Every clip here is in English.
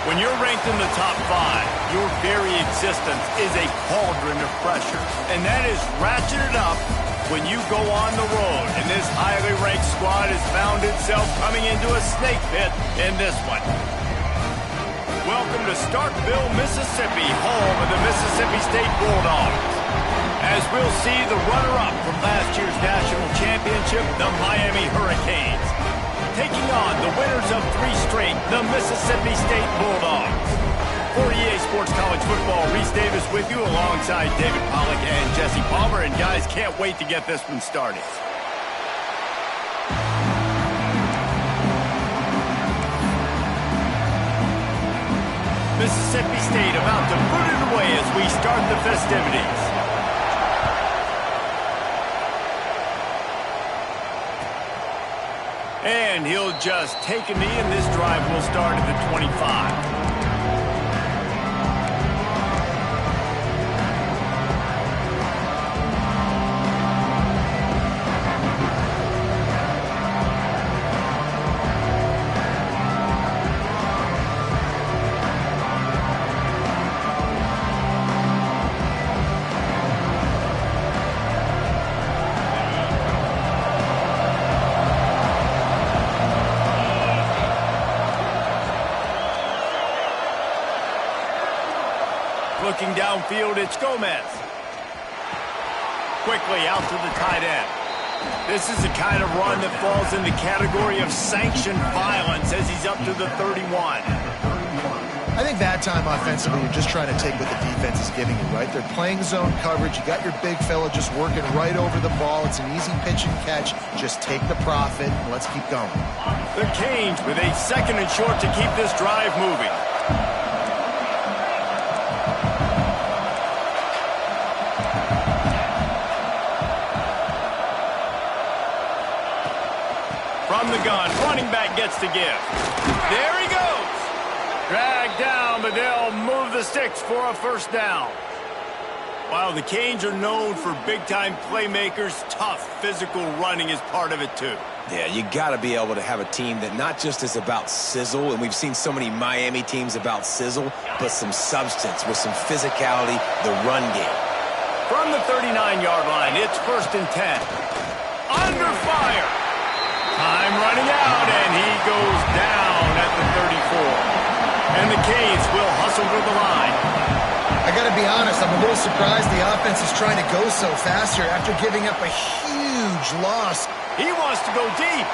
When you're ranked in the top 5, your very existence is a cauldron of pressure. And that is ratcheted up when you go on the road. And this highly ranked squad has found itself coming into a snake pit in this one. Welcome to Starkville, Mississippi, home of the Mississippi State Bulldogs. As we'll see the runner-up from last year's national championship, the Miami Hurricanes, taking on the winners of 3 straight, the Mississippi State Bulldogs. For EA Sports College Football, Reese Davis with you alongside David Pollack and Jesse Palmer. And guys, can't wait to get this one started. Mississippi State about to put it away as we start the festivities. And he'll just take a knee, and this drive will start at the 25. Looking downfield, it's Gomez. Quickly out to the tight end. This is the kind of run that falls in the category of sanctioned violence as he's up to the 31. I think that time offensively, you're just trying to take what the defense is giving you, right? They're playing zone coverage. You got your big fella just working right over the ball. It's an easy pitch and catch. Just take the profit and let's keep going. The Canes with a 2nd and short to keep this drive moving. From the gun, running back gets to give. There he goes. Dragged down, but they'll move the sticks for a first down. While the Canes are known for big-time playmakers, tough physical running is part of it too. Yeah, you got to be able to have a team that not just is about sizzle, and we've seen so many Miami teams about sizzle, but some substance with some physicality, the run game. From the 39-yard line, it's 1st and 10. Under fire. Time running out, and he goes down at the 34. And the Canes will hustle to the line. I got to be honest, I'm a little surprised the offense is trying to go so fast here after giving up a huge loss. He wants to go deep.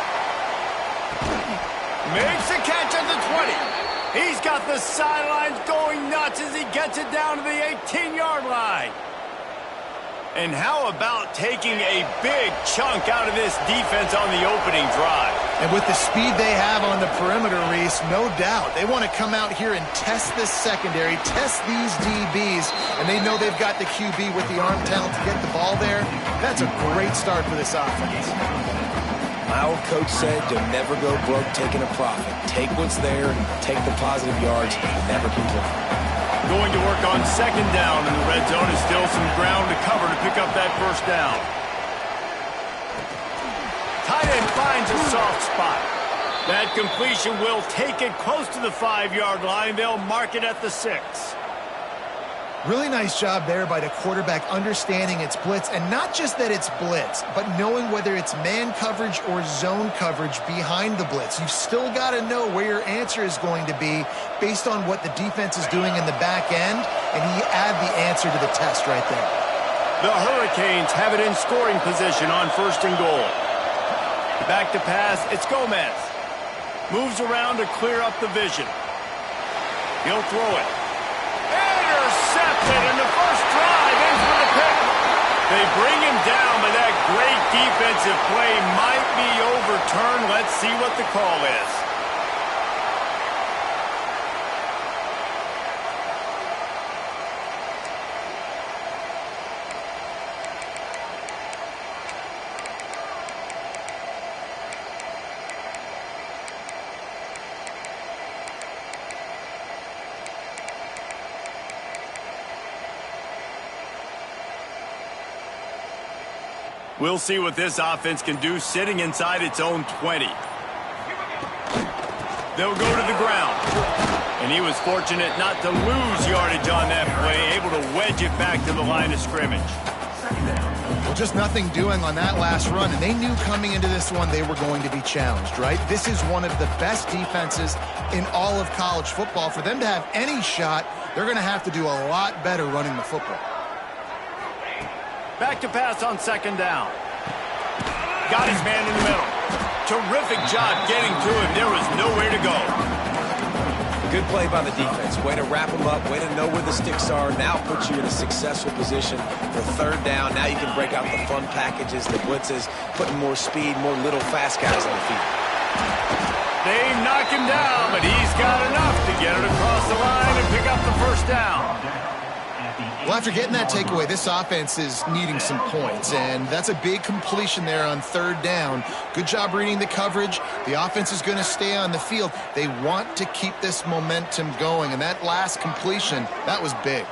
Makes the catch at the 20. He's got the sidelines going nuts as he gets it down to the 18-yard line. And how about taking a big chunk out of this defense on the opening drive? And with the speed they have on the perimeter, Reese, no doubt. They want to come out here and test this secondary, test these DBs, and they know they've got the QB with the arm talent to get the ball there. That's a great start for this offense. My old coach said you'll never go broke taking a profit. Take what's there, take the positive yards, and never complain. Going to work on 2nd down in the red zone, and still some ground to cover to pick up that first down. Tight end finds a soft spot. That completion will take it close to the 5-yard line. They'll mark it at the 6. Really nice job there by the quarterback understanding it's blitz, and not just that it's blitz, but knowing whether it's man coverage or zone coverage behind the blitz. You've still got to know where your answer is going to be based on what the defense is doing in the back end, and he add the answer to the test right there. The Hurricanes have it in scoring position on 1st and goal. Back to pass, it's Gomez. Moves around to clear up the vision. He'll throw it. Intercepted, and the first drive ends with a pick. They bring him down, but that great defensive play might be overturned. Let's see what the call is. We'll see what this offense can do sitting inside its own 20. They'll go to the ground. And he was fortunate not to lose yardage on that play, able to wedge it back to the line of scrimmage. Well, just nothing doing on that last run, and they knew coming into this one they were going to be challenged, right? This is one of the best defenses in all of college football. For them to have any shot, they're going to have to do a lot better running the football. Back to pass on second down. Got his man in the middle. Terrific job getting to him. There was nowhere to go. Good play by the defense. Way to wrap them up. Way to know where the sticks are. Now puts you in a successful position for third down. Now you can break out the fun packages, the blitzes, putting more speed, more little fast guys on the field. They knock him down, but he's got enough to get it across the line and pick up the first down. Well, after getting that takeaway, this offense is needing some points, and that's a big completion there on third down. Good job reading the coverage. The offense is going to stay on the field. They want to keep this momentum going, and that last completion, that was big.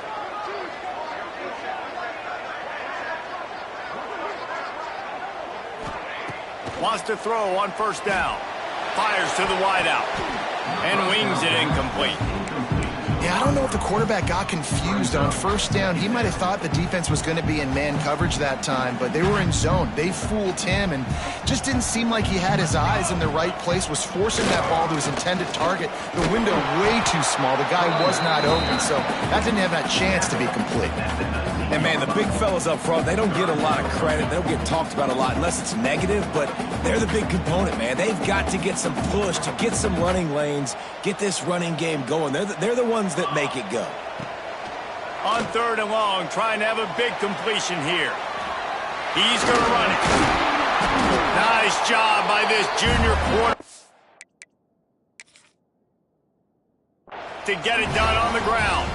Wants to throw on first down. Fires to the wideout and wings it incomplete. Yeah, I don't know if the quarterback got confused on first down. He might have thought the defense was going to be in man coverage that time, but they were in zone. They fooled him and just didn't seem like he had his eyes in the right place, was forcing that ball to his intended target. The window way too small. The guy was not open, so that didn't have that chance to be complete. And, man, the big fellas up front, they don't get a lot of credit. They don't get talked about a lot unless it's negative, but they're the big component, man. They've got to get some push to get some running lanes, get this running game going. They're the ones that make it go. On third and long, trying to have a big completion here. He's going to run it. Nice job by this junior quarterback to get it done on the ground.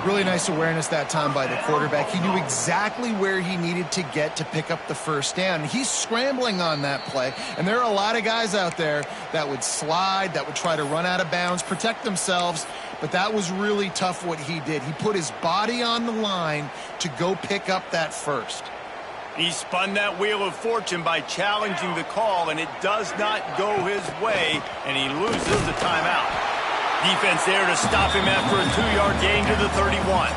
Really nice awareness that time by the quarterback. He knew exactly where he needed to get to pick up the first down. He's scrambling on that play, and there are a lot of guys out there that would slide, that would try to run out of bounds, protect themselves, but that was really tough what he did. He put his body on the line to go pick up that first. He spun that wheel of fortune by challenging the call, and it does not go his way, and he loses the timeout. Defense there to stop him after a 2-yard gain to the 31.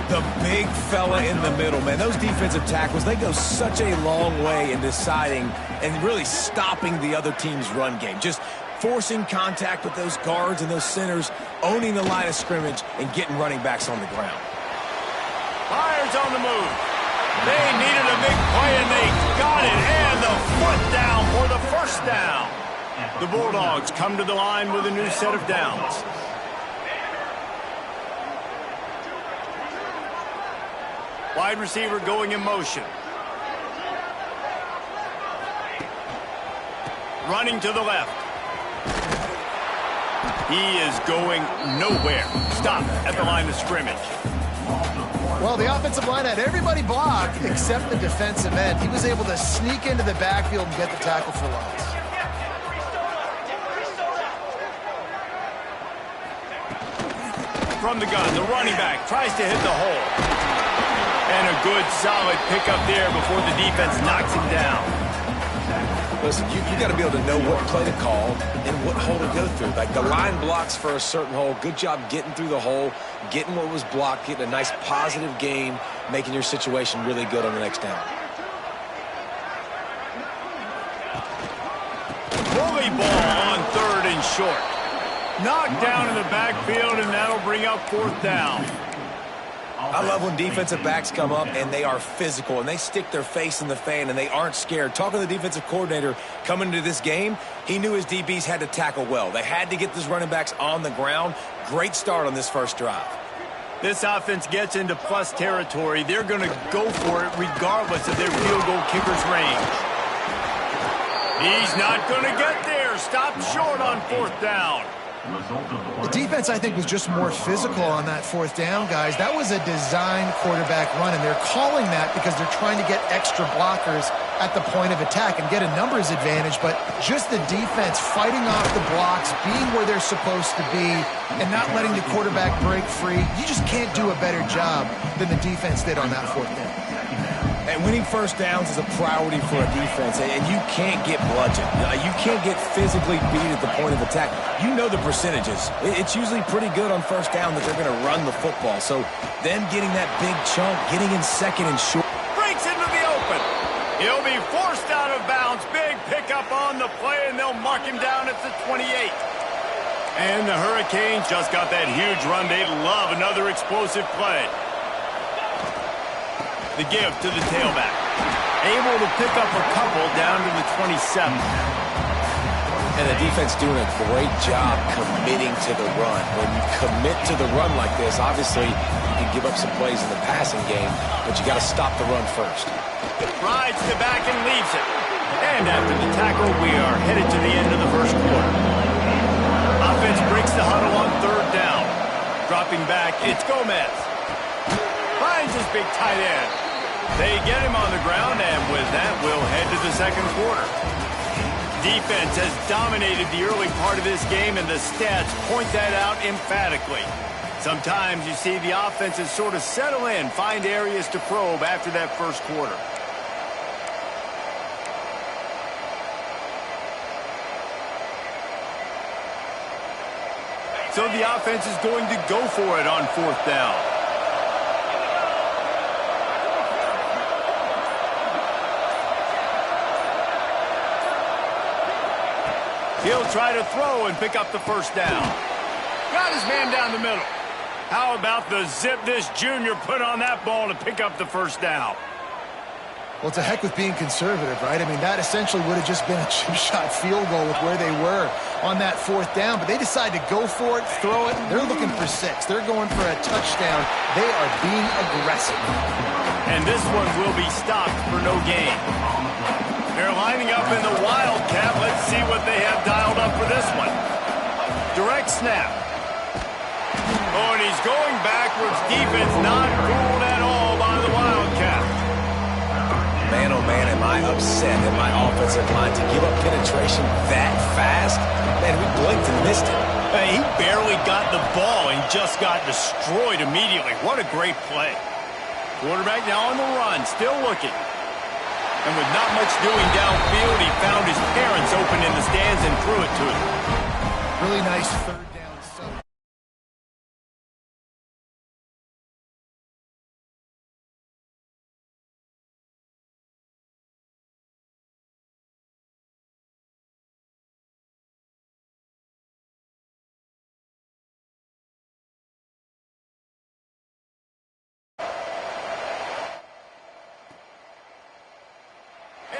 The big fella in the middle, man. Those defensive tackles, they go such a long way in deciding and really stopping the other team's run game. Just forcing contact with those guards and those centers, owning the line of scrimmage, and getting running backs on the ground. Fires on the move. They needed a big play, and they got it. And the foot down for the first down. The Bulldogs come to the line with a new set of downs. Wide receiver going in motion. Running to the left. He is going nowhere. Stop at the line of scrimmage. Well, the offensive line had everybody blocked except the defensive end. He was able to sneak into the backfield and get the tackle for loss. From the gun, the running back tries to hit the hole. And a good, solid pickup there before the defense knocks him down. Listen, you got to be able to know what play to call and what hole to go through. Like the line blocks for a certain hole. Good job getting through the hole, getting what was blocked, getting a nice positive gain, making your situation really good on the next down. Bully ball on third and short. Knocked down in the backfield, and that'll bring up fourth down. I love when defensive backs come up and they are physical and they stick their face in the fan and they aren't scared. Talking to the defensive coordinator coming into this game, he knew his DBs had to tackle well. They had to get those running backs on the ground. Great start on this first drive. This offense gets into plus territory. They're going to go for it regardless of their field goal kicker's range. He's not going to get there. Stop short on fourth down. The defense, I think, was just more physical on that fourth down, guys. That was a designed quarterback run, and they're calling that because they're trying to get extra blockers at the point of attack and get a numbers advantage, but just the defense fighting off the blocks, being where they're supposed to be, and not letting the quarterback break free. You just can't do a better job than the defense did on that fourth down. And winning first downs is a priority for a defense, and you can't get bludgeoned. You can't get physically beat at the point of attack. You know the percentages. It's usually pretty good on first down that they're going to run the football. So then getting that big chunk, getting in second and short. Breaks into the open. He'll be forced out of bounds. Big pickup on the play, and they'll mark him down at the 28. And the Hurricanes just got that huge run. They'd love another explosive play. The give to the tailback. Able to pick up a couple down to the 27. And the defense doing a great job committing to the run. When you commit to the run like this, obviously you can give up some plays in the passing game, but you got to stop the run first. Rides the back and leaves it. And after the tackle, we are headed to the end of the first quarter. Offense breaks the huddle on third down. Dropping back, it's Gomez. Finds his big tight end. They get him on the ground, and with that, we'll head to the second quarter. Defense has dominated the early part of this game, and the stats point that out emphatically. Sometimes you see the offenses sort of settle in, find areas to probe after that first quarter. So the offense is going to go for it on fourth down. He'll try to throw and pick up the first down. Got his man down the middle. How about the zip this junior put on that ball to pick up the first down? Well, it's a heck with being conservative, right? I mean, that essentially would have just been a chip shot field goal with where they were on that fourth down. But they decided to go for it, throw it. They're looking for 6. They're going for a touchdown. They are being aggressive. And this one will be stopped for no gain. They're lining up in the Wildcat. Let's see what they have dialed up for this one. Direct snap. Oh, and he's going backwards. Defense not fooled at all by the Wildcat. Man, oh man, am I upset at my offensive line to give up penetration that fast? Man, we blinked and missed it. Hey, he barely got the ball and just got destroyed immediately. What a great play. Quarterback now on the run, still looking. And with not much doing downfield, he found his parents open in the stands and threw it to him. Really nice third down sub.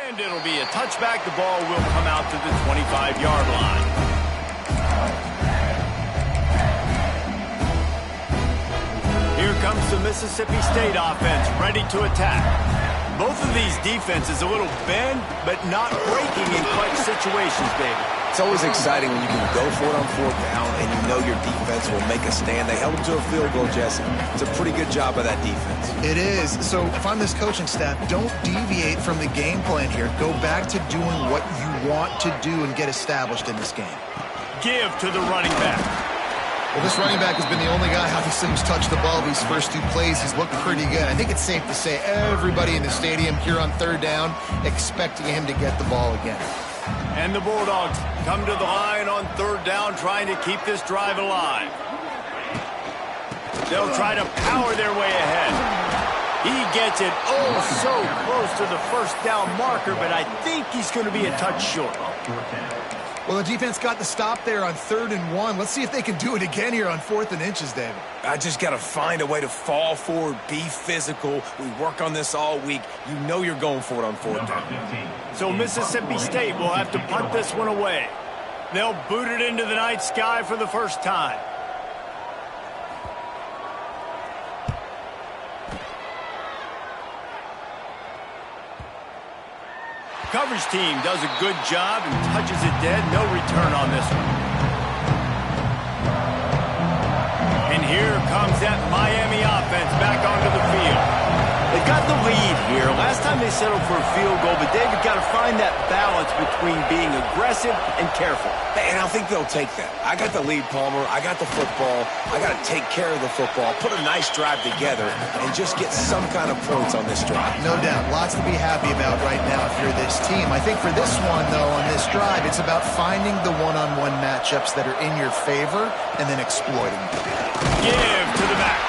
And it'll be a touchback. The ball will come out to the 25-yard line. Here comes the Mississippi State offense, ready to attack. Both of these defenses a little bend, but not breaking in clutch situations, David. It's always exciting when you can go for it on fourth down and you know your defense will make a stand. They held them to a field goal, Jesse. It's a pretty good job by that defense. It is. So if I'm this coaching staff, don't deviate from the game plan here. Go back to doing what you want to do and get established in this game. Give to the running back. Well, this running back has been the only guy, obviously, who's touched the ball these first 2 plays. He's looked pretty good. I think it's safe to say everybody in the stadium here on third down expecting him to get the ball again. And the Bulldogs come to the line on third down, trying to keep this drive alive. They'll try to power their way ahead. He gets it so close to the first down marker, but I think he's going to be a touch short. Well, the defense got the stop there on 3rd and 1. Let's see if they can do it again here on 4th and inches, David. I just got to find a way to fall forward, be physical. We work on this all week. You know you're going for it on 4th down. So Mississippi State will have to punt this one away. They'll boot it into the night sky for the first time. Coverage team does a good job and touches it dead. No return on this one. And here comes that Miami offense back onto the field. They've got the lead here. Last time they settled for a field goal, but David got to find that balance between being aggressive and careful. And I think they'll take that. I got the lead, Palmer. I got the football. I got to take care of the football, put a nice drive together, and just get some kind of points on this drive. No doubt. Lots to be happy about right now if you're this team. I think for this one, though, on this drive, it's about finding the one-on-one matchups that are in your favor and then exploiting them. Give to the back.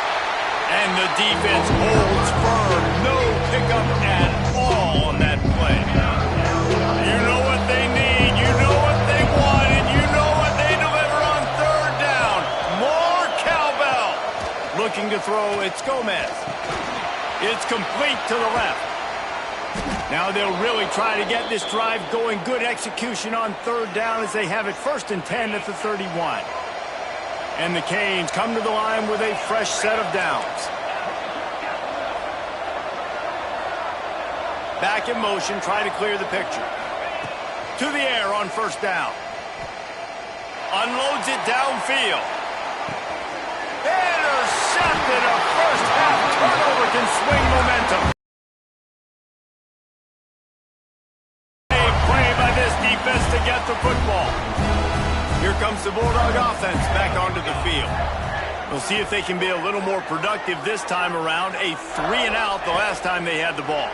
And the defense holds firm. No pickup at all on that play. You know what they need. You know what they want. And you know what they deliver on third down. More cowbell. Looking to throw. It's Gomez. It's complete to the left. Now they'll really try to get this drive going. Good execution on third down as they have it 1st and 10 at the 31. And the Canes come to the line with a fresh set of downs. Back in motion, try to clear the picture. To the air on 1st down. Unloads it downfield. Intercepted. A first half turnover can swing momentum. A play by this defense to get the football. Here comes the Bulldog offense back onto the field. We'll see if they can be a little more productive this time around. A 3-and-out the last time they had the ball.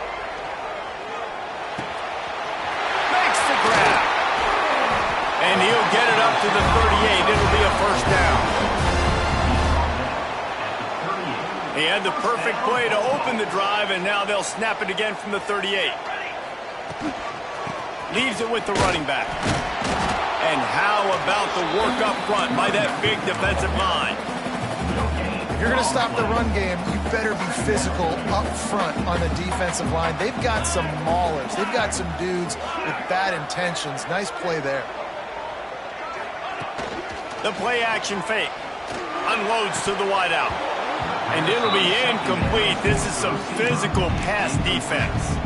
Makes the grab. And he'll get it up to the 38. It'll be a 1st down. He had the perfect play to open the drive, and now they'll snap it again from the 38. Leaves it with the running back. And how about the work up front by that big defensive line? If you're going to stop the run game, you better be physical up front on the defensive line. They've got some maulers. They've got some dudes with bad intentions. Nice play there. The play action fake. Unloads to the wideout. And it'll be incomplete. This is some physical pass defense.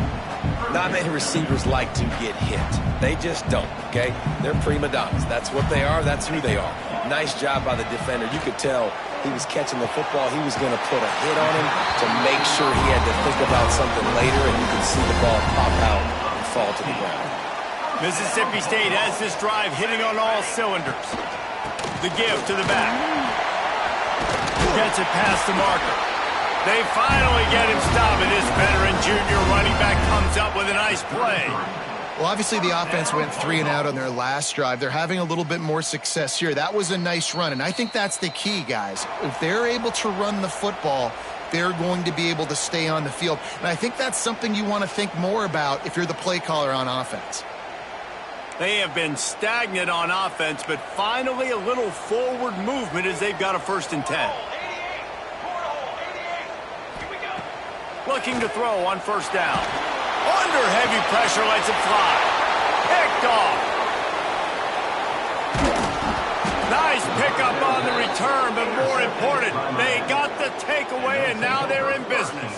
Not many receivers like to get hit. They just don't, okay? They're prima donnas. That's what they are. That's who they are. Nice job by the defender. You could tell he was catching the football. He was going to put a hit on him to make sure he had to think about something later, and you could see the ball pop out and fall to the ground. Mississippi State has this drive hitting on all cylinders. The give to the back. Gets it past the marker. They finally get him stopped, and this veteran junior running back comes up with a nice play. Well, obviously the offense went 3-and-out on their last drive. They're having a little bit more success here. That was a nice run, and I think that's the key, guys. If they're able to run the football, they're going to be able to stay on the field. And I think that's something you want to think more about if you're the play caller on offense. They have been stagnant on offense, but finally a little forward movement as they've got a 1st and 10. Looking to throw on 1st down. Under heavy pressure, lets it fly. Picked off. Nice pickup on the return, but more important, they got the takeaway, and now they're in business.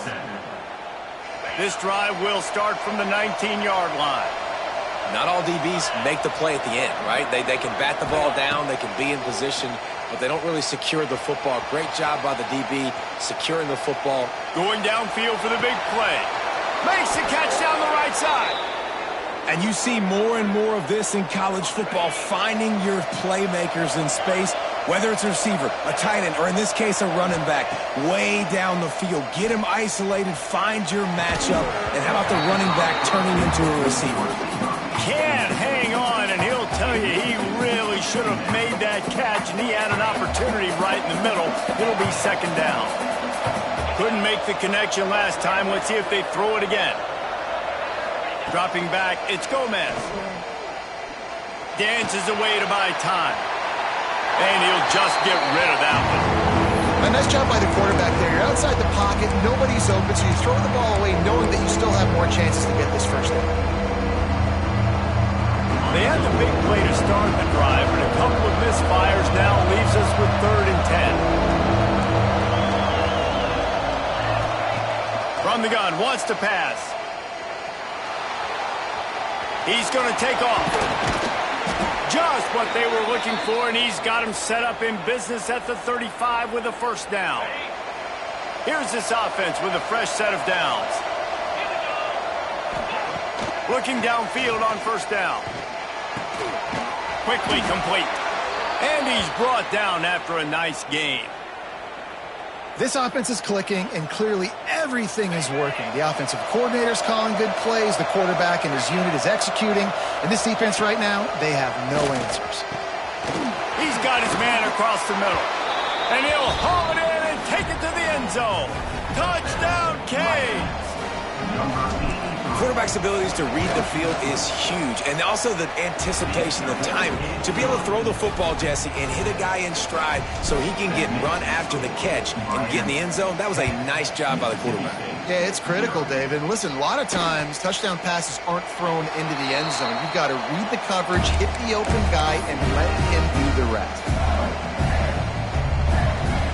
This drive will start from the 19-yard line. Not all DBs make the play at the end, right? They can bat the ball down, they can be in position, but they don't really secure the football. Great job by the DB securing the football. Going downfield for the big play. Makes the catch down the right side. And you see more and more of this in college football, finding your playmakers in space, whether it's a receiver, a tight end, or in this case, a running back, way down the field. Get him isolated, find your matchup, and how about the running back turning into a receiver? Can't hang on, and he'll tell you he really should have made that catch, and he had an opportunity right in the middle. It'll be 2nd down. Couldn't make the connection last time. Let's see if they throw it again. Dropping back, it's Gomez. Dances away to buy time. And he'll just get rid of that one. A nice job by the quarterback there. You're outside the pocket, nobody's open, so you throw the ball away knowing that you still have more chances to get this 1st down. They had the big play to start the drive, but a couple of misfires now leaves us with 3rd and 10. From the gun, wants to pass. He's going to take off. Just what they were looking for, and he's got him set up in business at the 35 with a 1st down. Here's this offense with a fresh set of downs. Looking downfield on first down. Quickly complete. And he's brought down after a nice gain. This offense is clicking, and clearly everything is working. The offensive coordinator's calling good plays. The quarterback and his unit is executing. And this defense right now, they have no answers. He's got his man across the middle. And he'll haul it in and take it to the end zone. Touchdown, Canes! Quarterback's abilities to read the field is huge, and also the anticipation, the timing. To be able to throw the football, Jesse, and hit a guy in stride so he can get run after the catch and get in the end zone, that was a nice job by the quarterback. Yeah, it's critical, David. And listen, a lot of times touchdown passes aren't thrown into the end zone. You've got to read the coverage, hit the open guy, and let him do the rest.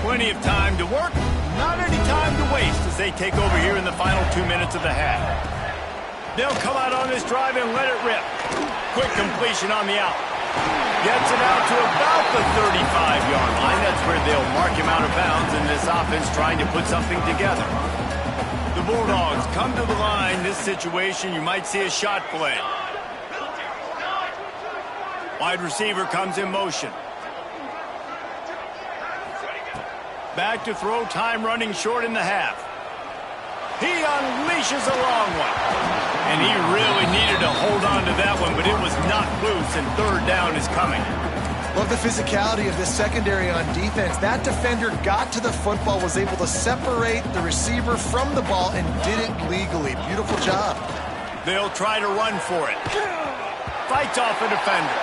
Plenty of time to work, not any time to waste as they take over here in the final 2 minutes of the half. They'll come out on this drive and let it rip. Quick completion on the out. Gets it out to about the 35-yard line. That's where they'll mark him out of bounds, and this offense trying to put something together. The Bulldogs come to the line. This situation, you might see a shot play. Wide receiver comes in motion. Back to throw, time running short in the half. He unleashes a long one. And he really needed to hold on to that one, but it was knocked loose, and third down is coming. Love the physicality of this secondary on defense. That defender got to the football, was able to separate the receiver from the ball, and did it legally. Beautiful job. They'll try to run for it. Fights off a defender.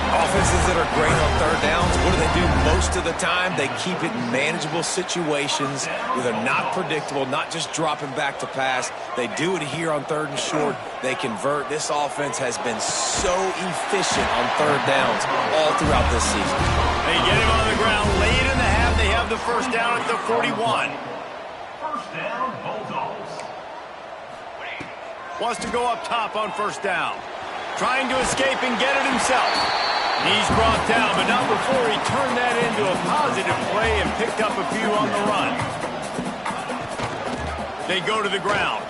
Offenses that are great on third downs, what do? Most of the time, they keep it in manageable situations where they're not predictable, not just dropping back to pass. They do it here on third and short. They convert. This offense has been so efficient on third downs all throughout this season. They get him on the ground late in the half. They have the first down at the 41. First down, Bulldogs. Wants to go up top on first down. Trying to escape and get it himself. He's brought down, but not before he turned that into a positive play and picked up a few on the run. They go to the ground.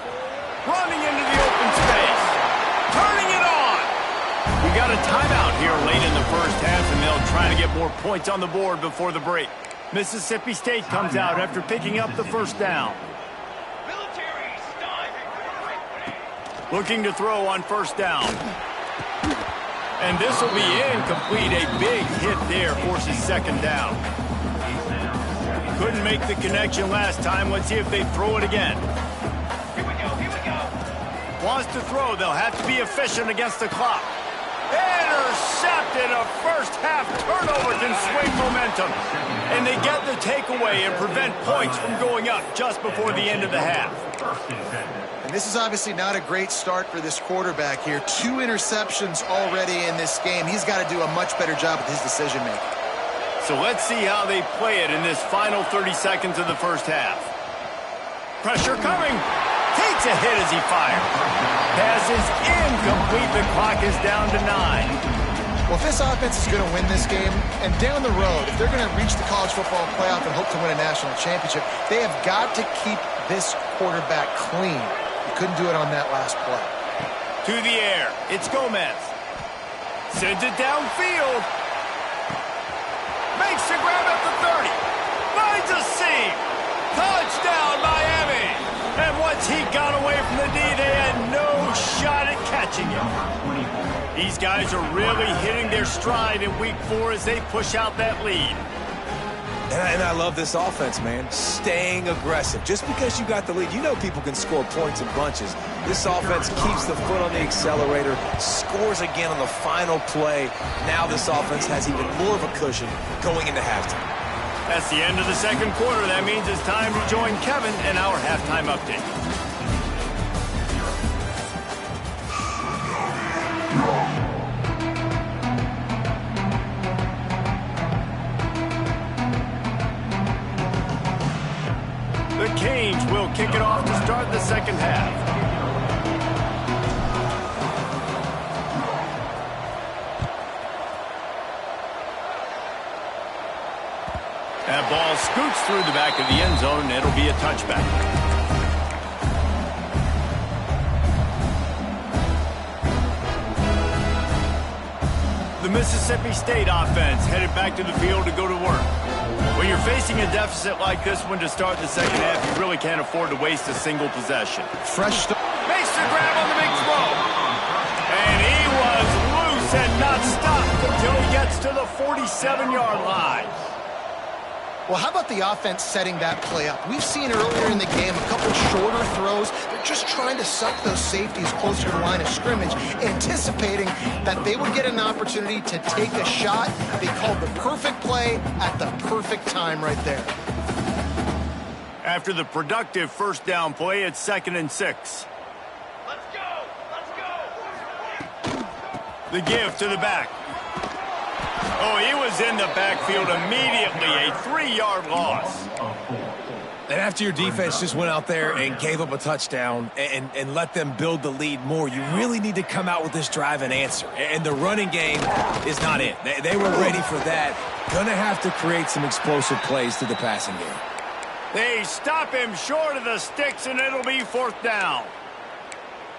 Running into the open space. Turning it on. We got a timeout here late in the first half, and they'll try to get more points on the board before the break. Mississippi State comes out after picking up the first down. Looking to throw on first down. And this will be incomplete. A big hit there forces second down. Couldn't make the connection last time. Let's see if they throw it again. Here we go. Wants to throw. They'll have to be efficient against the clock. Intercepted. A first half turnover can swing momentum. And they get the takeaway and prevent points from going up just before the end of the half. And this is obviously not a great start for this quarterback here. 2 interceptions already in this game. He's got to do a much better job with his decision-making. So let's see how they play it in this final 30 seconds of the first half. Pressure coming. Takes a hit as he fires. Pass is incomplete. The clock is down to 9. Well, if this offense is going to win this game, and down the road, if they're going to reach the college football playoff and hope to win a national championship, they have got to keep this quarterback clean. He couldn't do it on that last play. To the air. It's Gomez. Sends it downfield. Makes the grab at the 30. Finds a seam. Touchdown, Miami. And once he got away from the D, they had no shot at catching him. These guys are really hitting their stride in week 4 as they push out that lead. And I love this offense, man. Staying aggressive. Just because you got the lead, you know people can score points in bunches. This offense keeps the foot on the accelerator, scores again on the final play. Now this offense has even more of a cushion going into halftime. That's the end of the second quarter. That means it's time to join Kevin in our halftime update. The Canes will kick it off to start the second half. That ball scoots through the back of the end zone, and it'll be a touchback. Mississippi State offense headed back to the field to go to work. When you're facing a deficit like this one to start the second half, you really can't afford to waste a single possession. Fresh start. Makes the grab on the big throw. And he was loose and not stopped until he gets to the 47-yard line. Well, how about the offense setting that play up? We've seen earlier in the game a couple shorter throws. They're just trying to suck those safeties closer to the line of scrimmage, anticipating that they would get an opportunity to take a shot. They called the perfect play at the perfect time right there. After the productive first down play, it's 2nd and 6. Let's go! Let's go! The give to the back. Oh, he was in the backfield immediately, a 3-yard loss. And after your defense just went out there and gave up a touchdown and let them build the lead more, you really need to come out with this drive and answer. And the running game is not it. They were ready for that. Gonna have to create some explosive plays through the passing game. They stop him short of the sticks, and it'll be 4th down.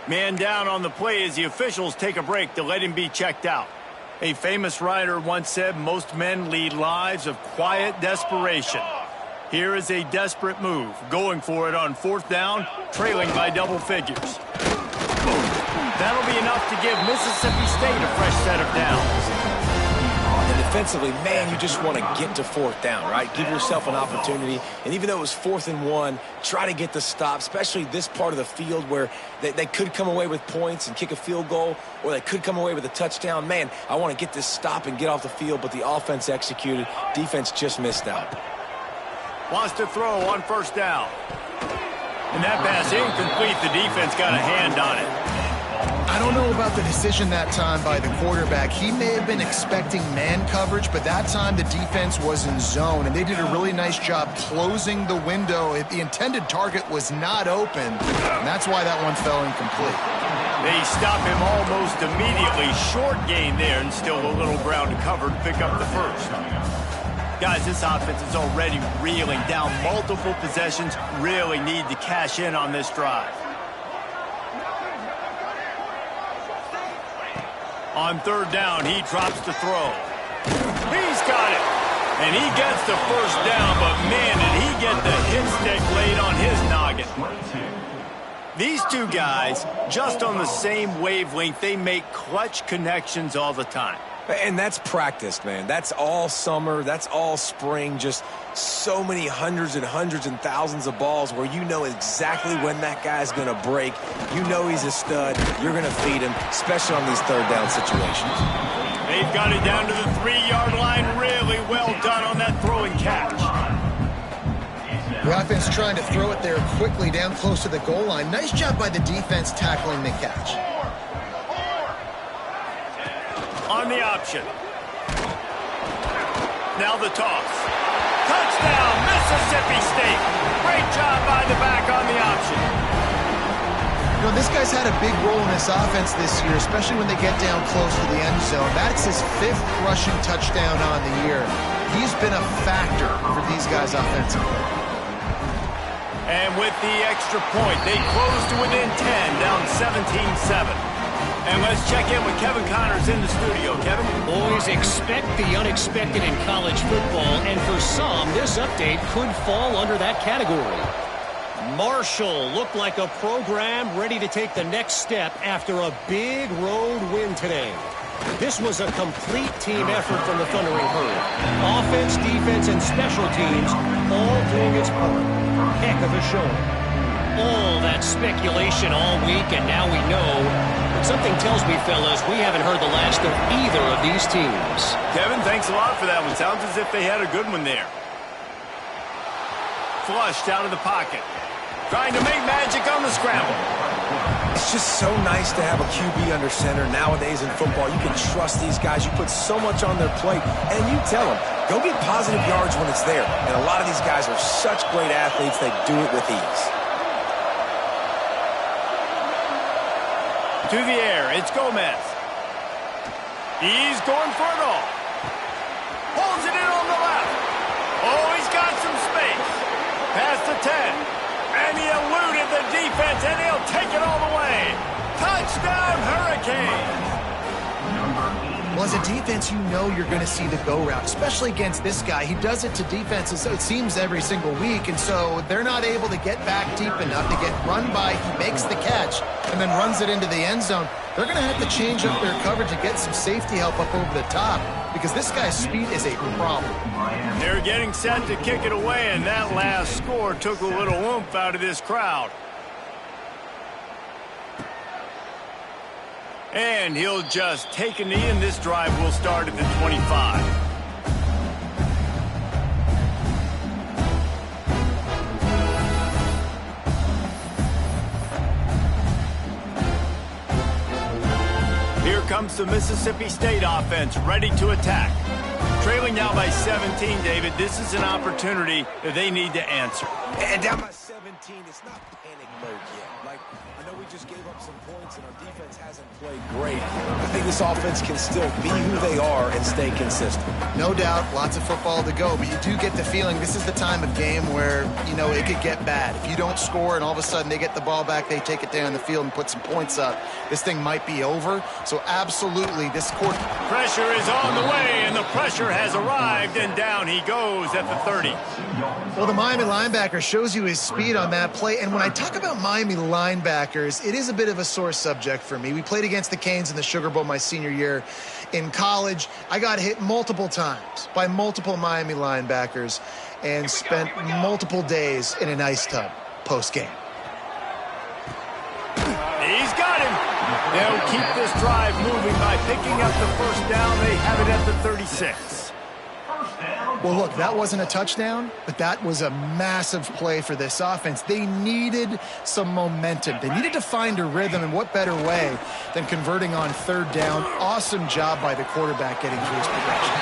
Man down on the play as the officials take a break to let him be checked out. A famous writer once said, most men lead lives of quiet desperation. Here is a desperate move, going for it on 4th down, trailing by double figures. That'll be enough to give Mississippi State a fresh set of downs. And defensively, man, you just want to get to 4th down, right? Give yourself an opportunity. And even though it was 4th and 1, try to get the stop, especially this part of the field where they could come away with points and kick a field goal, or they could come away with a touchdown. Man, I want to get this stop and get off the field, but the offense executed. Defense just missed out. Wants to throw on 1st down. And that pass incomplete. The defense got a hand on it. I don't know about the decision that time by the quarterback. He may have been expecting man coverage, but that time the defense was in zone, and they did a really nice job closing the window. If the intended target was not open, and that's why that one fell incomplete. They stop him almost immediately. Short gain there, and still a little ground to cover to pick up the first. Guys, this offense is already reeling down multiple possessions. Really need to cash in on this drive. On 3rd down, he drops to throw. He's got it. And he gets the first down, but man, did he get the hit stick laid on his noggin. These two guys, just on the same wavelength, they make clutch connections all the time. And that's practiced, man. That's all summer. That's all spring. Just so many hundreds and thousands of balls where you know exactly when that guy's going to break. You know he's a stud. You're going to feed him, especially on these 3rd down situations. They've got it down to the 3-yard line. Really well done on that throw and catch. The offense trying to throw it there quickly down close to the goal line. Nice job by the defense tackling the catch. On the option. Now the toss. Touchdown, Mississippi State. Great job by the back on the option. You know, this guy's had a big role in this offense this year, especially when they get down close to the end zone. That's his 5th rushing touchdown on the year. He's been a factor for these guys offensively. And with the extra point, they close to within 10, down 17-7. And let's check in with Kevin Connors in the studio. Kevin? Boys, expect the unexpected in college football, and for some, this update could fall under that category. Marshall looked like a program ready to take the next step after a big road win today. This was a complete team effort from the Thundering Herd. Offense, defense, and special teams all doing its part. Heck of a showing. All that speculation all week, and now we know. But something tells me, fellas, we haven't heard the last of either of these teams. Kevin, thanks a lot for that one. Sounds as if they had a good one there. Flushed out of the pocket. Trying to make magic on the scramble. It's just so nice to have a QB under center nowadays in football. You can trust these guys. You put so much on their plate, and you tell them, go get positive yards when it's there. And a lot of these guys are such great athletes, they do it with ease. To the air, it's Gomez. He's going for it all. Holds it in on the left. Oh, he's got some space. Past the 10. And he eluded the defense, and he'll take it all the way. Touchdown, Hurricanes. Well, as a defense, you know you're going to see the go route, especially against this guy. He does it to defenses, it seems, every single week, and so they're not able to get back deep enough to get run by. He makes the catch and then runs it into the end zone. They're going to have to change up their coverage and get some safety help up over the top because this guy's speed is a problem. They're getting set to kick it away, and that last score took a little oomph out of this crowd. And he'll just take a knee, and this drive will start at the 25. Here comes the Mississippi State offense, ready to attack. Trailing now by 17, David. This is an opportunity that they need to answer. And down by 17, it's not panic mode yet. Like, I know we just gave up some points and our defense hasn't played great. I think this offense can still be who they are and stay consistent. No doubt, lots of football to go, but you do get the feeling this is the time of game where, you know, it could get bad. If you don't score and all of a sudden they get the ball back, they take it down the field and put some points up, this thing might be over. So absolutely, this quarter. Pressure is on the way, and the pressure has arrived, and down he goes at the 30. Well, the Miami linebacker shows you his speed on that play, and when I talk about Miami linebackers, it is a bit of a sore subject for me. We played against the Canes in the Sugar Bowl my senior year in college. I got hit multiple times by multiple Miami linebackers and spent multiple days in an ice tub post-game. He's got him. They'll keep this drive moving by picking up the first down. They have it at the 36. Well, look, that wasn't a touchdown, but that was a massive play for this offense. They needed some momentum. They needed to find a rhythm, and what better way than converting on third down. Awesome job by the quarterback getting through his progression.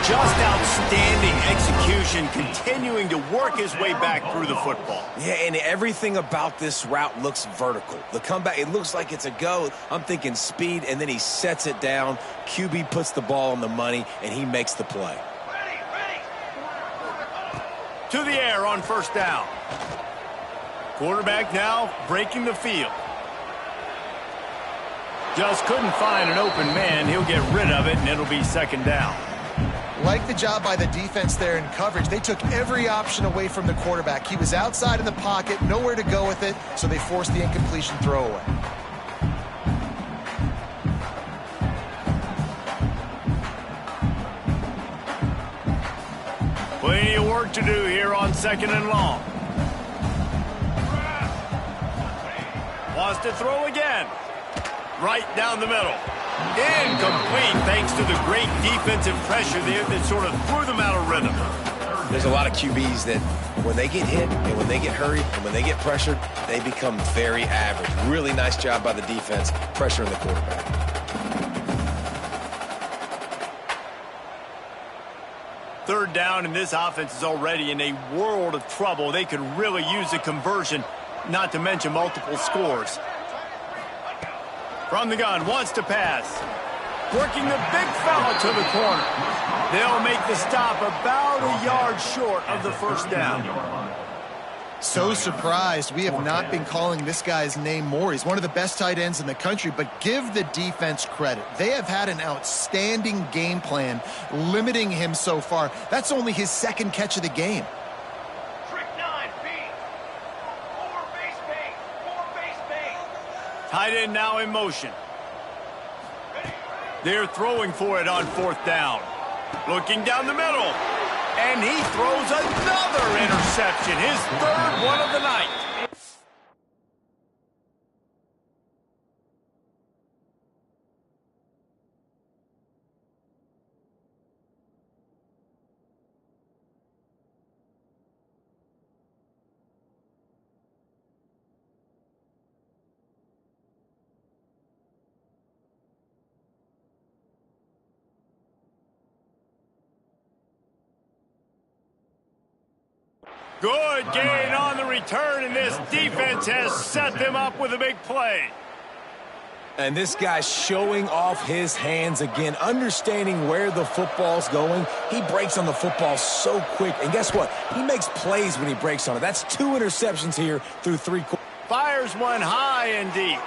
Just outstanding execution, continuing to work his way back through the football. Yeah, and everything about this route looks vertical. The comeback, it looks like it's a go. I'm thinking speed, and then he sets it down. QB puts the ball on the money, and he makes the play. To the air on first down. Quarterback now breaking the field. Just couldn't find an open man. He'll get rid of it, and it'll be second down. Like the job by the defense there in coverage. They took every option away from the quarterback. He was outside of the pocket, nowhere to go with it, so they forced the incompletion throwaway. Plenty of work to do here on second and long. Wants to throw again. Right down the middle. Incomplete thanks to the great defensive pressure there that sort of threw them out of rhythm. There's a lot of QBs that when they get hit and when they get hurried and when they get pressured, they become very average. Really nice job by the defense, pressuring the quarterback. Third down, and this offense is already in a world of trouble. They could really use a conversion, not to mention multiple scores. From the gun, wants to pass. Working the big fella to the corner. They'll make the stop about a yard short of the first down. So surprised. We have not been calling this guy's name more. He's one of the best tight ends in the country, but give the defense credit. They have had an outstanding game plan limiting him so far. That's only his second catch of the game. Tight end now in motion. They're throwing for it on fourth down. Looking down the middle. And he throws another interception. His third one of the night. Good gain on the return, and this defense has set them up with a big play. And this guy's showing off his hands again, understanding where the football's going. He breaks on the football so quick. And guess what? He makes plays when he breaks on it. That's 2 interceptions here through 3 quarters. Fires one high and deep.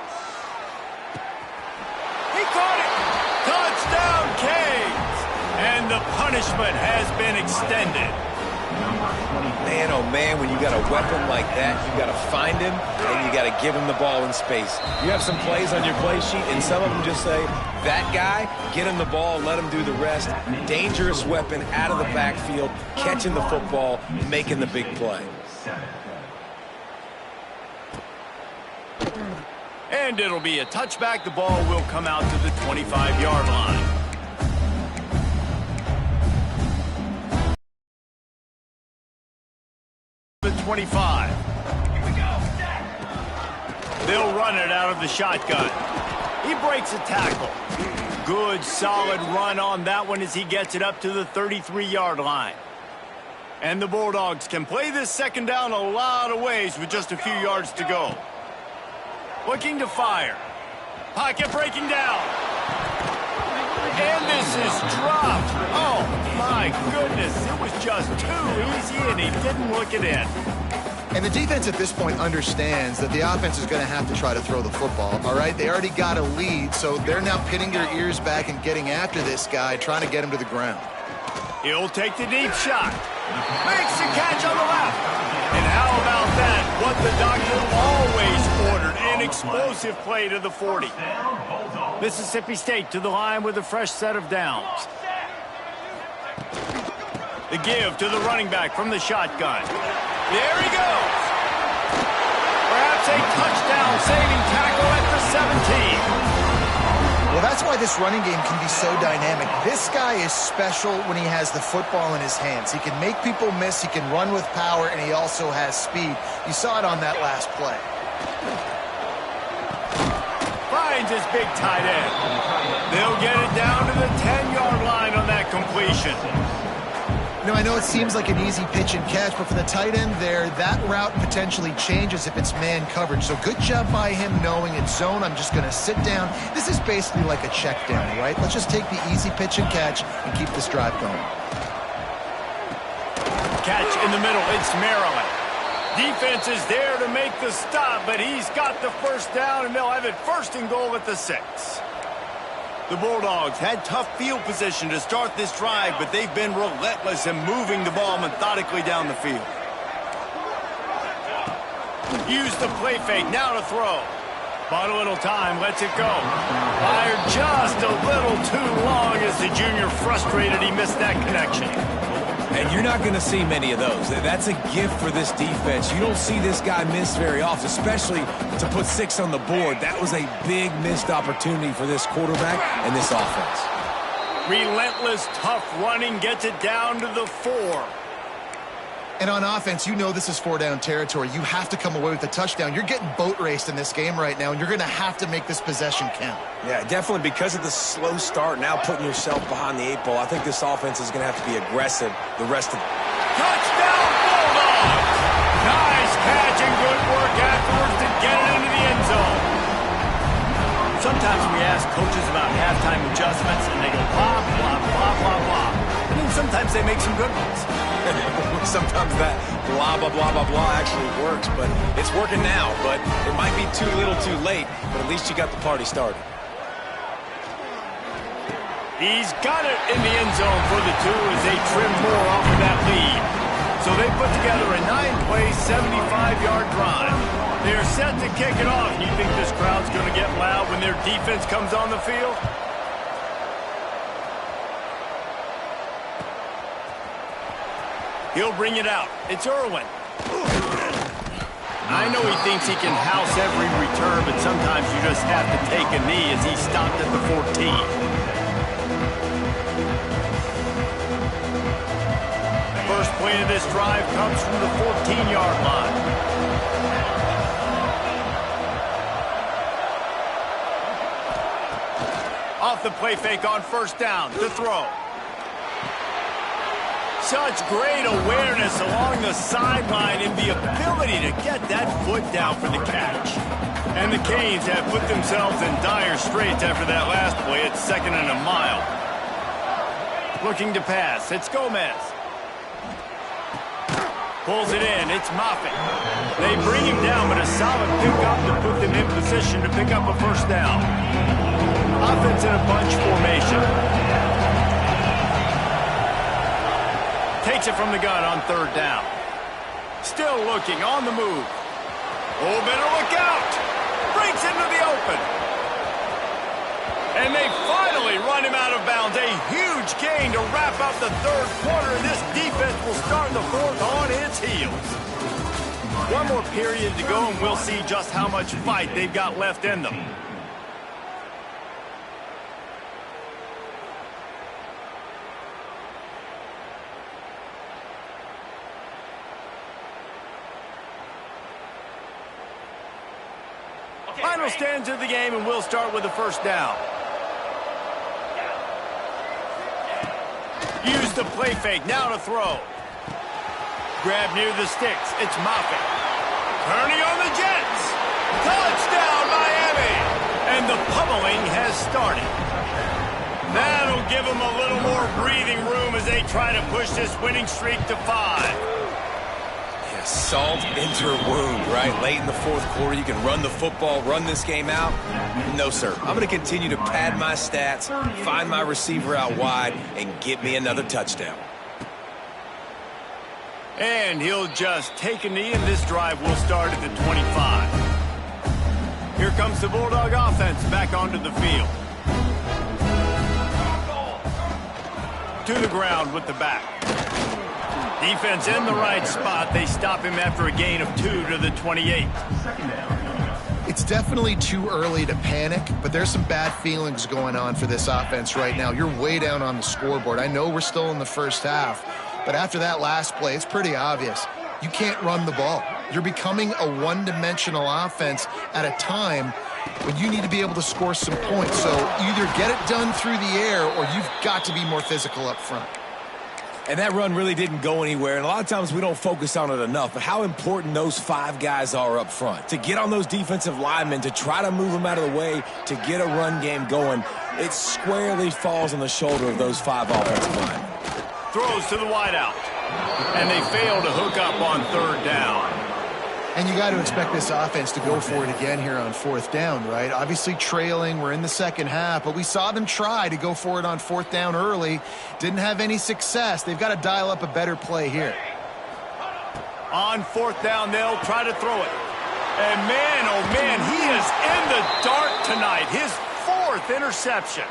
He caught it. Touchdown, Canes! And the punishment has been extended. Man, oh man, when you got a weapon like that, you got to find him and you got to give him the ball in space. You have some plays on your play sheet, and some of them just say, that guy, get him the ball, let him do the rest. Dangerous weapon out of the backfield, catching the football, making the big play. And it'll be a touchback. The ball will come out to the 25-yard line. The 25. Here we go. They'll run it out of the shotgun. He breaks a tackle. Good, solid run on that one as he gets it up to the 33-yard line. And the Bulldogs can play this second down a lot of ways with just a few yards to go. Looking to fire. Pocket breaking down. And this is dropped. Oh, my goodness. It was just too easy, and he didn't look it in. And the defense at this point understands that the offense is going to have to try to throw the football, all right? They already got a lead, so they're now pinning their ears back and getting after this guy, trying to get him to the ground. He'll take the deep shot. Makes the catch on the left. And how about that? What the doctor always ordered, an explosive play to the 40. Mississippi State to the line with a fresh set of downs. The give to the running back from the shotgun. There he goes. Perhaps a touchdown-saving tackle at the 17. Well, that's why this running game can be so dynamic. This guy is special when he has the football in his hands. He can make people miss, he can run with power, and he also has speed. You saw it on that last play. Finds his big tight end. They'll get it down to the 10-yard line on that completion. You know, I know it seems like an easy pitch and catch, but for the tight end there, that route potentially changes if it's man coverage. So good job by him knowing it's zone. I'm just going to sit down. This is basically like a check down, right? Let's just take the easy pitch and catch and keep this drive going. Catch in the middle. It's Maryland. Defense is there to make the stop, but he's got the first down, and they'll have it first and goal at the 6. The Bulldogs had tough field position to start this drive, but they've been relentless in moving the ball methodically down the field. Use the play fake, now to throw. Bought a little time, lets it go. Fired just a little too long as the junior frustrated he missed that connection. And you're not going to see many of those. That's a gift for this defense. You don't see this guy miss very often, especially to put 6 on the board. That was a big missed opportunity for this quarterback and this offense. Relentless, tough running gets it down to the 4. And on offense, you know this is 4-down territory. You have to come away with a touchdown. You're getting boat raced in this game right now, and you're going to have to make this possession count. Yeah, definitely because of the slow start, now putting yourself behind the 8 ball. I think this offense is going to have to be aggressive the rest of the... Touchdown, Bulldogs! Nice catch and good work afterwards to get it into the end zone. Sometimes we ask coaches about halftime adjustments, and they go blah, blah, blah, blah, blah. And then sometimes they make some good ones. Sometimes that blah, blah, blah, blah, blah actually works, but it's working now. But it might be too little too late, but at least you got the party started. He's got it in the end zone for the 2 as they trim more off of that lead. So they put together a 9-play, 75-yard drive. They're set to kick it off. You think this crowd's going to get loud when their defense comes on the field? He'll bring it out. It's Irwin. I know he thinks he can house every return, but sometimes you just have to take a knee as he stopped at the 14. First play of this drive comes from the 14-yard line. Off the play fake on first down to throw. Such great awareness along the sideline and the ability to get that foot down for the catch. And the Canes have put themselves in dire straits after that last play. It's 2nd and a mile. Looking to pass. It's Gomez. Pulls it in. It's Moffitt. They bring him down, but a solid pickup to put them in position to pick up a first down. Offense in a bunch formation. Takes it from the gun on third down. Still looking on the move. Oh, better look out. Breaks into the open. And they finally run him out of bounds. A huge gain to wrap up the third quarter. This defense will start the fourth on its heels. One more period to go, and we'll see just how much fight they've got left in them. Final stands of the game, and we'll start with the first down. Use the play fake, now to throw. Grab near the sticks, it's Moffitt. Turning on the Jets. Touchdown, Miami! And the pummeling has started. That'll give them a little more breathing room as they try to push this winning streak to 5. Salt into her wound, right? Late in the fourth quarter, you can run the football, run this game out. No, sir. I'm going to continue to pad my stats, find my receiver out wide, and get me another touchdown. And he'll just take a knee, and this drive will start at the 25. Here comes the Bulldog offense back onto the field. To the ground with the back. Defense in the right spot. They stop him after a gain of 2 to the 28. It's definitely too early to panic, but there's some bad feelings going on for this offense right now. You're way down on the scoreboard. I know we're still in the first half, but after that last play, it's pretty obvious. You can't run the ball. You're becoming a one-dimensional offense at a time when you need to be able to score some points. So either get it done through the air or you've got to be more physical up front. And that run really didn't go anywhere, and a lot of times we don't focus on it enough, but how important those 5 guys are up front. To get on those defensive linemen, to try to move them out of the way, to get a run game going, it squarely falls on the shoulder of those 5 offensive linemen. Throws to the wideout, and they fail to hook up on third down. And you got to expect this offense to go for it again here on fourth down, right? Obviously trailing, we're in the second half, but we saw them try to go for it on fourth down early. Didn't have any success. They've got to dial up a better play here. On fourth down, they'll try to throw it. And man, oh man, he is in the dark tonight. His 4th interception.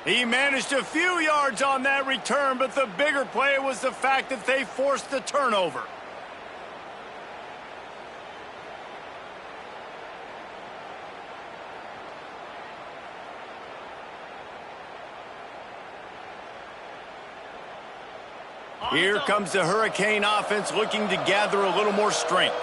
He managed a few yards on that return, but the bigger play was the fact that they forced the turnover. Here comes the Hurricane offense looking to gather a little more strength.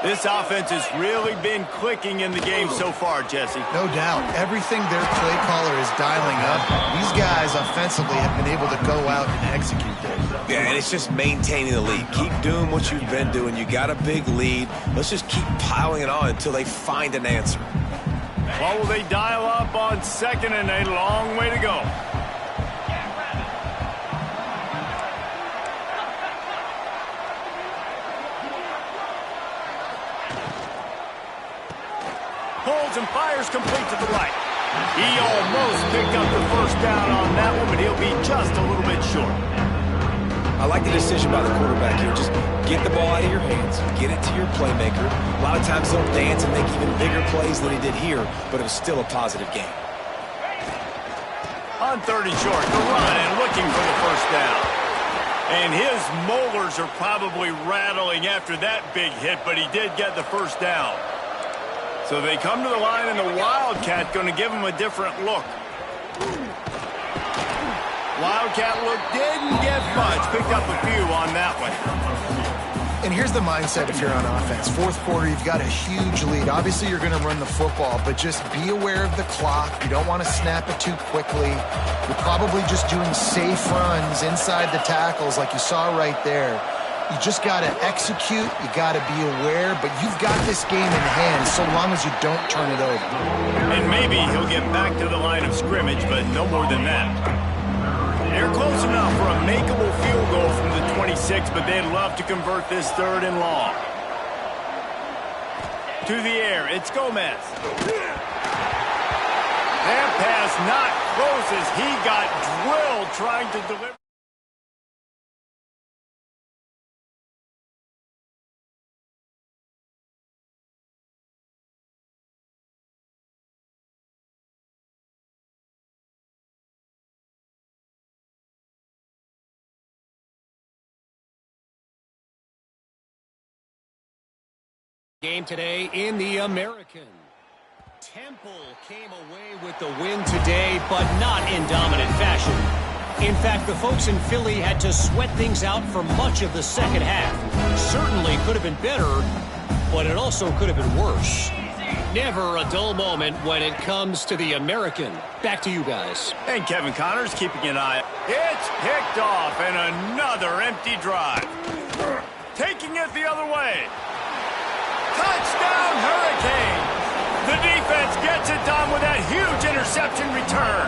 This offense has really been clicking in the game so far, Jesse. No doubt. Everything their play caller is dialing up, these guys offensively have been able to go out and execute them. Yeah, and it's just maintaining the lead. Keep doing what you've been doing. You got a big lead. Let's just keep piling it on until they find an answer. What will they dial up on second and a long way to go? Holds and fires complete to the right. He almost picked up the first down on that one, but he'll be just a little bit short. I like the decision by the quarterback here. Just get the ball out of your hands. Get it to your playmaker. A lot of times he'll dance and make even bigger plays than he did here, but it was still a positive game. On 30 short, the run and looking for the first down. And his molars are probably rattling after that big hit, but he did get the first down. So they come to the line, and the Wildcat going to give him a different look. Wildcat look didn't get much. Picked up a few on that one. And here's the mindset if you're on offense. Fourth quarter, you've got a huge lead. Obviously, you're going to run the football, but just be aware of the clock. You don't want to snap it too quickly. You're probably just doing safe runs inside the tackles like you saw right there. You just got to execute. You got to be aware, but you've got this game in hand so long as you don't turn it over. And maybe he'll get back to the line of scrimmage, but no more than that. They're close enough for a makeable field goal from the 26, but they'd love to convert this 3rd and long. To the air, it's Gomez. That pass not close as he got drilled trying to deliver. Game today in the American. Temple came away with the win today, but not in dominant fashion. In fact, the folks in Philly had to sweat things out for much of the second half. Certainly could have been better, but it also could have been worse. Never a dull moment when it comes to the American. Back to you guys. And Kevin Connors keeping an eye. It's picked off, and another empty drive. Taking it the other way. Touchdown, Hurricane! The defense gets it done with that huge interception return.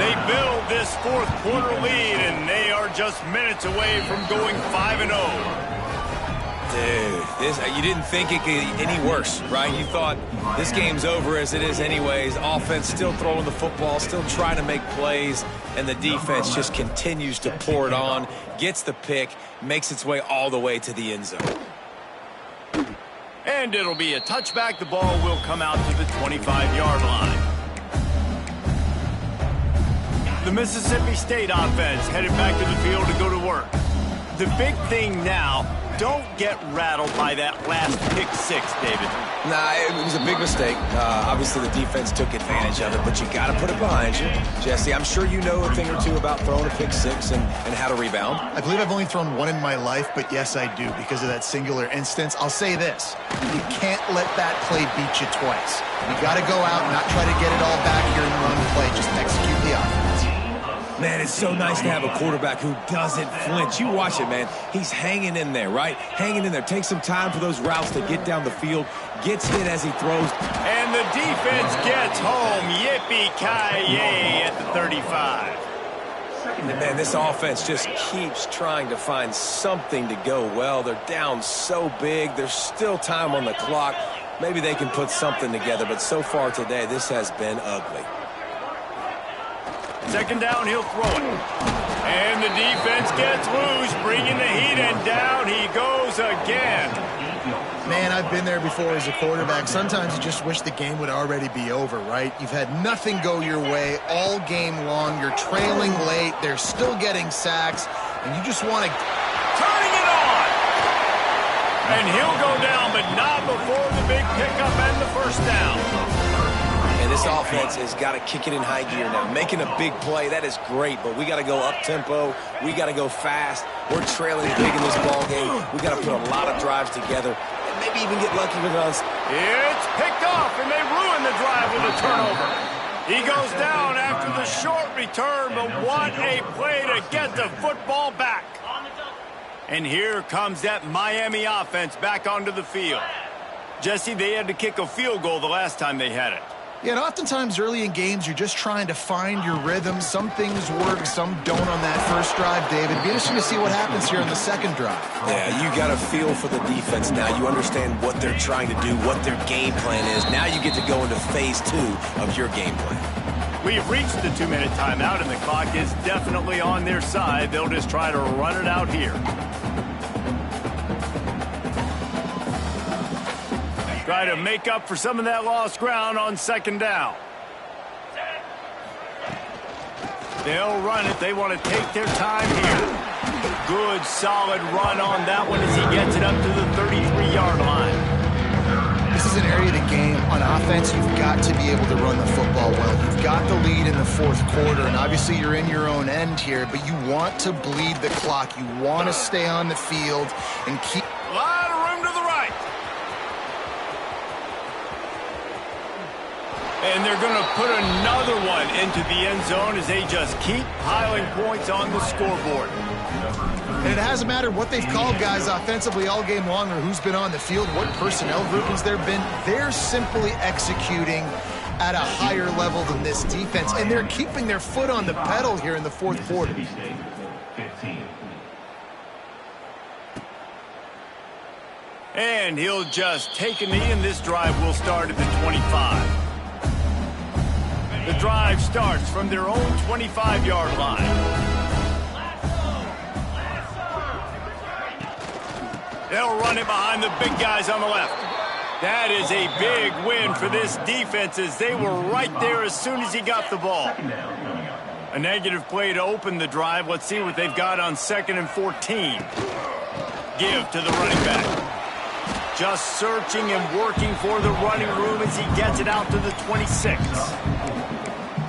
They build this 4th quarter lead, and they are just minutes away from going 5-0. Dude, you didn't think it could get any worse, right? You thought this game's over as it is anyways. Offense still throwing the football, still trying to make plays, and the defense just continues to pour it on, gets the pick, makes its way all the way to the end zone. And it'll be a touchback. The ball will come out to the 25-yard line. The Mississippi State offense headed back to the field to go to work. The big thing now, don't get rattled by that last pick 6, David. Nah, it was a big mistake. Obviously, the defense took advantage of it, but you got to put it behind you. Jesse, I'm sure you know a thing or two about throwing a pick 6 and how to rebound. I believe I've only thrown one in my life, but yes, I do because of that singular instance. I'll say this. You can't let that play beat you twice. You got to go out and not try to get it all back here and run the play. Just execute the offense. Man, it's so nice to have a quarterback who doesn't flinch. You watch it, man. He's hanging in there, right? Hanging in there. Takes some time for those routes to get down the field. Gets in as he throws. And the defense gets home. Yippee-ki-yay at the 35. Man, this offense just keeps trying to find something to go well. They're down so big. There's still time on the clock. Maybe they can put something together, but so far today, this has been ugly. 2nd down, he'll throw it. And the defense gets loose, bringing the heat, and down he goes again. Man, I've been there before as a quarterback. Sometimes you just wish the game would already be over, right? You've had nothing go your way all game long. You're trailing late. They're still getting sacks, and you just want to... Turning it on! And he'll go down, but not before the big pickup and the 1st down. And this offense has got to kick it in high gear now. Making a big play, that is great, but we got to go up-tempo. We got to go fast. We're trailing big in this ball game. We got to put a lot of drives together and maybe even get lucky with us. It's picked off, and they ruin the drive with a turnover. He goes down after the short return, but what a play to get the football back. And here comes that Miami offense back onto the field. Jesse, they had to kick a field goal the last time they had it. Yeah, and oftentimes early in games, you're just trying to find your rhythm. Some things work, some don't on that first drive, David. Be interesting to see what happens here on the 2nd drive. Yeah, you got to feel for the defense now. You understand what they're trying to do, what their game plan is. Now you get to go into phase 2 of your game plan. We've reached the 2-minute timeout, and the clock is definitely on their side. They'll just try to run it out here. Try to make up for some of that lost ground on 2nd down. They'll run it. They want to take their time here. Good, solid run on that one as he gets it up to the 33-yard line. This is an area of the game on offense, you've got to be able to run the football well. You've got the lead in the fourth quarter, and obviously you're in your own end here, but you want to bleed the clock. You want to stay on the field and keep... A lot of room to the right. And they're going to put another one into the end zone as they just keep piling points on the scoreboard. And it hasn't mattered what they've called guys offensively all game long or who's been on the field, what personnel groupings there have been. They're simply executing at a higher level than this defense, and they're keeping their foot on the pedal here in the fourth quarter. And he'll just take a knee, and this drive will start at the 25. The drive starts from their own 25-yard line. They'll run it behind the big guys on the left. That is a big win for this defense as they were right there as soon as he got the ball. A negative play to open the drive. Let's see what they've got on 2nd and 14. Give to the running back. Just searching and working for the running room as he gets it out to the 26.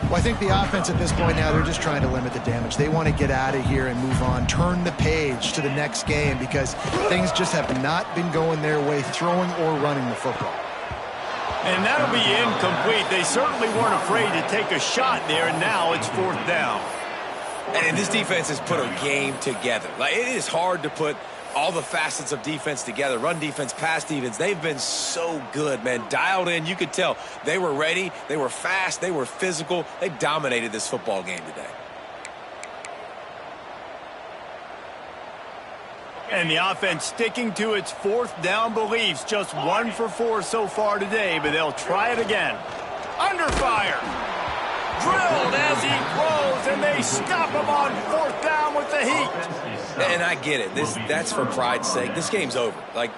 Well, I think the offense at this point now, they're just trying to limit the damage. They want to get out of here and move on, turn the page to the next game because things just have not been going their way, throwing or running the football. And that'll be incomplete. They certainly weren't afraid to take a shot there, and now it's 4th down. And this defense has put a game together. Like, it is hard to put all the facets of defense together. Run defense, pass defense. They've been so good, man. Dialed in. You could tell they were ready. They were fast. They were physical. They dominated this football game today. And the offense sticking to its 4th down beliefs. Just 1 for 4 so far today, but they'll try it again. Under fire. Drilled as he throws, and they stop him on 4th down with the heat. And I get it. That's for pride's sake. This game's over. Like,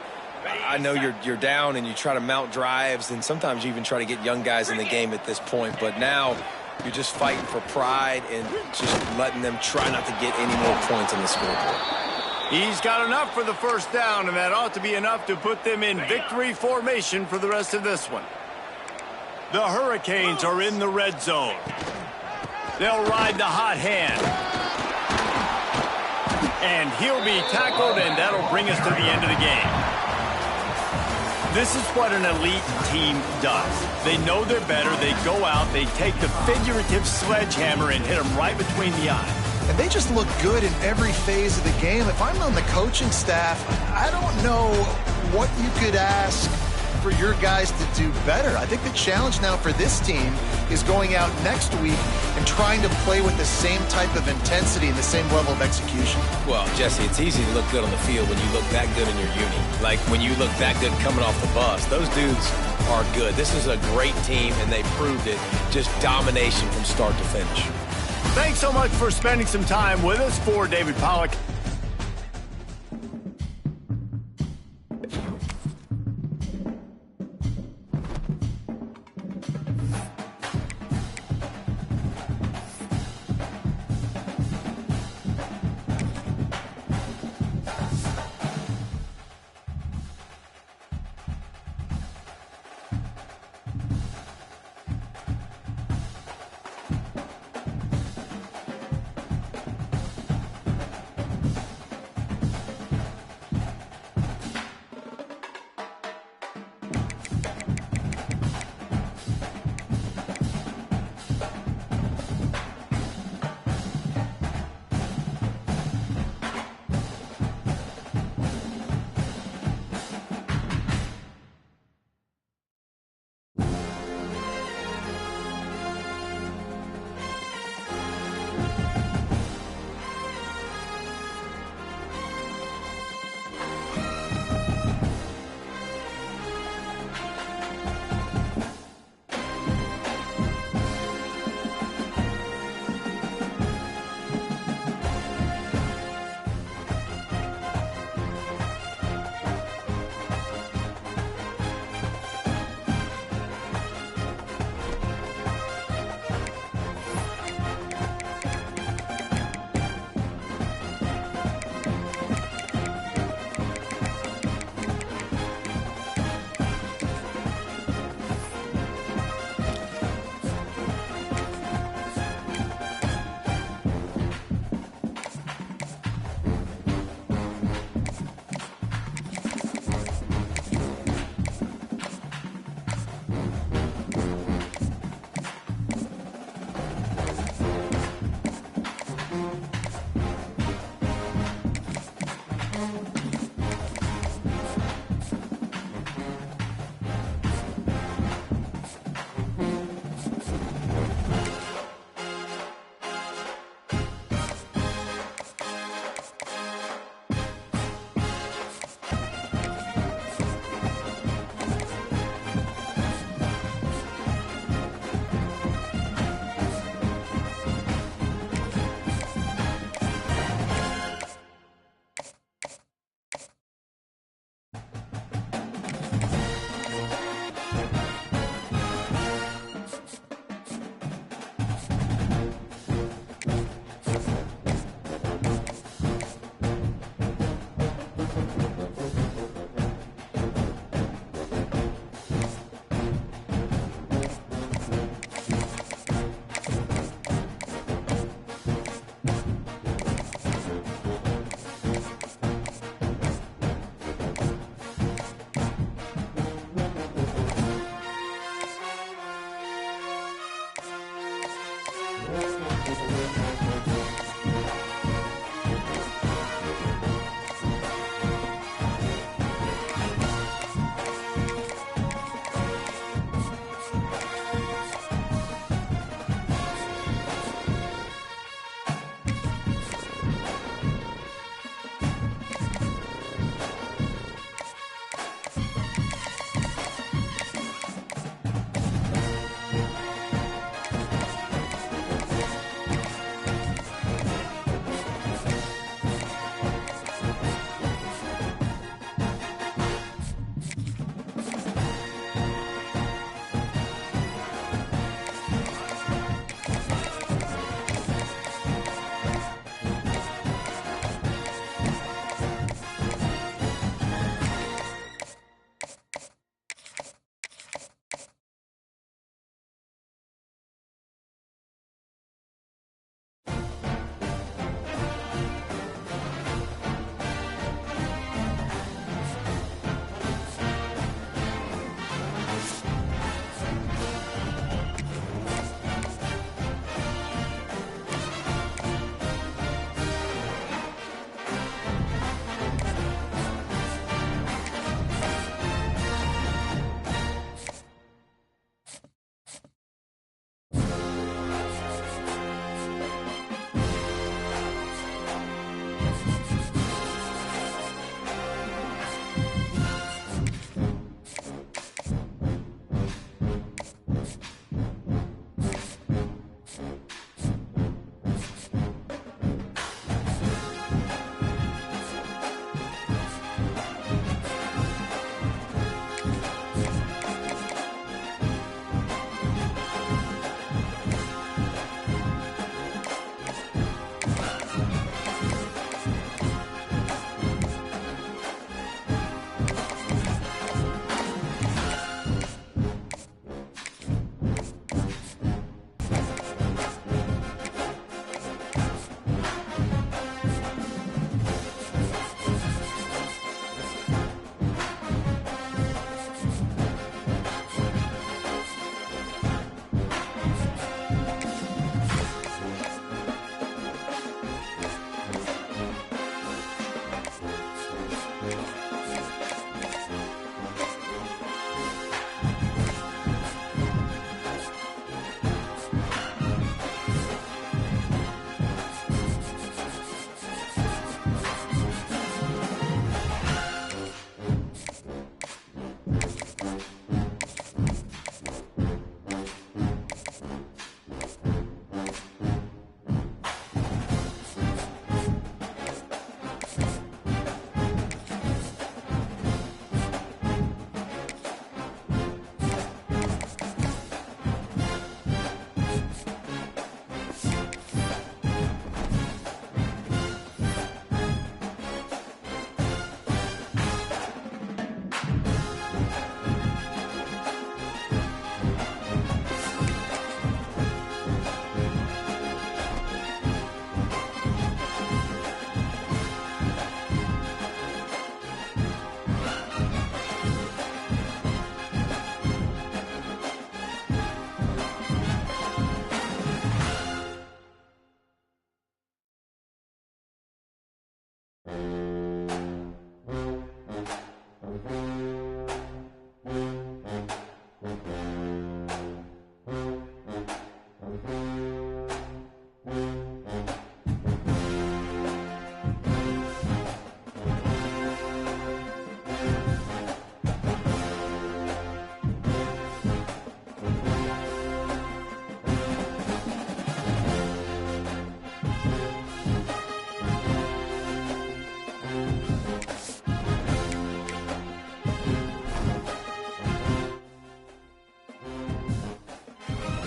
I know you're down and you try to mount drives, and sometimes you even try to get young guys in the game at this point. But now you're just fighting for pride and just letting them try not to get any more points on the scoreboard. He's got enough for the 1st down, and that ought to be enough to put them in victory formation for the rest of this one. The Hurricanes are in the red zone. They'll ride the hot hand. And he'll be tackled, and that'll bring us to the end of the game. This is what an elite team does. They know they're better. They go out. They take the figurative sledgehammer and hit them right between the eyes. And they just look good in every phase of the game. If I'm on the coaching staff, I don't know what you could ask for your guys to do better. I think the challenge now for this team is going out next week and trying to play with the same type of intensity and the same level of execution. Well, Jesse, it's easy to look good on the field when you look that good in your uni. Like when you look that good coming off the bus. Those dudes are good. This is a great team, and they proved it. Just domination from start to finish. Thanks so much for spending some time with us. For David Pollack, you